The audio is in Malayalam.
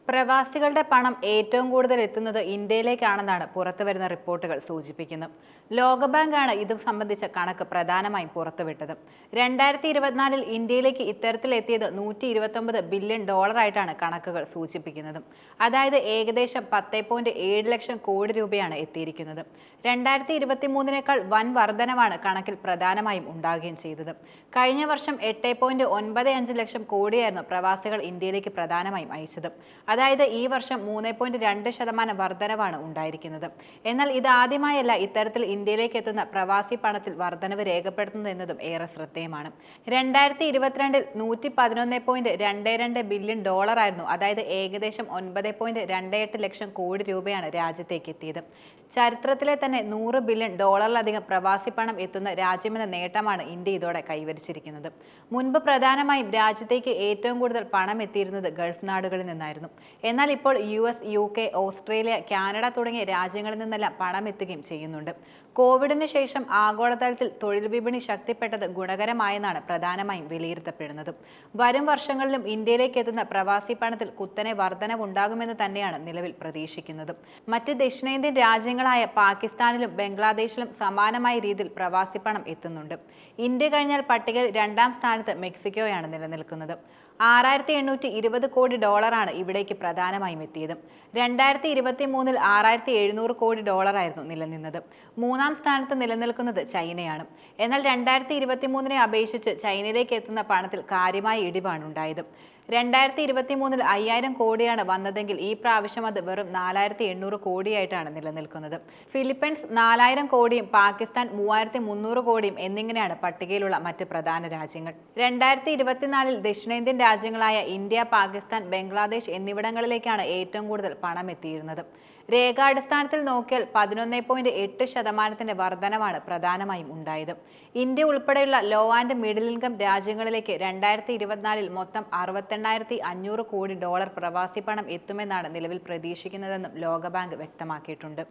പ്രവാസികളുടെ പണം ഏറ്റവും കൂടുതൽ എത്തുന്നത് ഇന്ത്യയിലേക്കാണെന്നാണ് പുറത്തുവരുന്ന റിപ്പോർട്ടുകൾ സൂചിപ്പിക്കുന്നത്. ലോകബാങ്കാണ് ഇത് സംബന്ധിച്ച കണക്ക് പ്രധാനമായും പുറത്തുവിട്ടത്. 2024 ഇന്ത്യയിലേക്ക് ഇത്തരത്തിൽ എത്തിയത് $129 ബില്യൺ ആയിട്ടാണ് കണക്കുകൾ സൂചിപ്പിക്കുന്നത്. അതായത് ഏകദേശം 10.7 ലക്ഷം കോടി രൂപയാണ് എത്തിയിരിക്കുന്നത്. 2023 വൻ വർധനവാണ് കണക്കിൽ പ്രധാനമായും ഉണ്ടാകുകയും ചെയ്തത്. കഴിഞ്ഞ വർഷം 8.95 ലക്ഷം കോടിയായിരുന്നു പ്രവാസികൾ ഇന്ത്യയിലേക്ക് പ്രധാനമായും അയച്ചത്. അതായത് ഈ വർഷം 3.2% വർധനവാണ് ഉണ്ടായിരിക്കുന്നത്. എന്നാൽ ഇതാദ്യമായല്ല ഇത്തരത്തിൽ ഇന്ത്യയിലേക്ക് എത്തുന്ന പ്രവാസി പണത്തിൽ വർധനവ് രേഖപ്പെടുത്തുന്നത് എന്നതും ഏറെ ശ്രദ്ധേയമാണ്. 2022 $111.22 ബില്യൺ ആയിരുന്നു. അതായത് ഏകദേശം 9.28 ലക്ഷം കോടി രൂപയാണ് രാജ്യത്തേക്ക് എത്തിയത്. ചരിത്രത്തിലെ തന്നെ $100 ബില്യൺ പ്രവാസി പണം എത്തുന്ന രാജ്യമെന്ന നേട്ടമാണ് ഇന്ത്യ ഇതോടെ കൈവരിച്ചിരിക്കുന്നത്. മുൻപ് പ്രധാനമായും രാജ്യത്തേക്ക് ഏറ്റവും കൂടുതൽ പണം എത്തിയിരുന്നത് ഗൾഫ് നാടുകളിൽ നിന്നായിരുന്നു. എന്നാൽ ഇപ്പോൾ US, UK, ഓസ്ട്രേലിയ, കാനഡ തുടങ്ങിയ രാജ്യങ്ങളിൽ നിന്നെല്ലാം പണം എത്തുകയും ചെയ്യുന്നുണ്ട്. കോവിഡിന് ശേഷം ആഗോളതലത്തിൽ തൊഴിൽ വിപണി ശക്തിപ്പെട്ടത് ഗുണകരമായെന്നാണ് പ്രധാനമായും വിലയിരുത്തപ്പെടുന്നത്. വരും വർഷങ്ങളിലും ഇന്ത്യയിലേക്ക് എത്തുന്ന പ്രവാസി പണത്തിൽ കുത്തനെ വർധനവുണ്ടാകുമെന്ന് തന്നെയാണ് നിലവിൽ പ്രതീക്ഷിക്കുന്നത്. മറ്റ് ദക്ഷിണേന്ത്യൻ രാജ്യങ്ങളായ പാകിസ്ഥാനിലും ബംഗ്ലാദേശിലും സമാനമായ രീതിയിൽ പ്രവാസി പണം എത്തുന്നുണ്ട്. ഇന്ത്യ കഴിഞ്ഞാൽ പട്ടികയിൽ 2ാം സ്ഥാനത്ത് മെക്സിക്കോയാണ് നിലനിൽക്കുന്നത്. $6,820 കോടി ഇവിടേക്ക് പ്രധാനമായും എത്തിയത്. 2023 $6,700 കോടി ആയിരുന്നു നിലനിന്നത്. 3ാം സ്ഥാനത്ത് നിലനിൽക്കുന്നത് ചൈനയാണ്. എന്നാൽ 2023 അപേക്ഷിച്ച് ചൈനയിലേക്ക് എത്തുന്ന പണത്തിൽ കാര്യമായ ഇടിവാണ് ഉണ്ടായത്. 2023 5,000 കോടിയാണ് വന്നതെങ്കിൽ ഈ പ്രാവശ്യം അത് വെറും 4,800 കോടിയായിട്ടാണ് നിലനിൽക്കുന്നത്. ഫിലിപ്പൈൻസ് 4,000 കോടിയും പാകിസ്ഥാൻ 3,300 കോടിയും എന്നിങ്ങനെയാണ് പട്ടികയിലുള്ള മറ്റ് പ്രധാന രാജ്യങ്ങൾ. 2024 ദക്ഷിണേന്ത്യൻ രാജ്യങ്ങളായ ഇന്ത്യ, പാകിസ്ഥാൻ, ബംഗ്ലാദേശ് എന്നിവിടങ്ങളിലേക്കാണ് ഏറ്റവും കൂടുതൽ പണം എത്തിയിരുന്നത്. രേഖാടിസ്ഥാനത്തിൽ നോക്കിയാൽ 11.8% വർധനവാണ് പ്രധാനമായും ഉണ്ടായത്. ഇന്ത്യ ഉൾപ്പെടെയുള്ള ലോ ആൻഡ് മിഡിൽ ഇൻകം രാജ്യങ്ങളിലേക്ക് 2024 മൊത്തം $68,500 കോടി പ്രവാസി പണം എത്തുമെന്നാണ് നിലവിൽ പ്രതീക്ഷിക്കുന്നതെന്നും ലോകബാങ്ക് വ്യക്തമാക്കിയിട്ടുണ്ട്.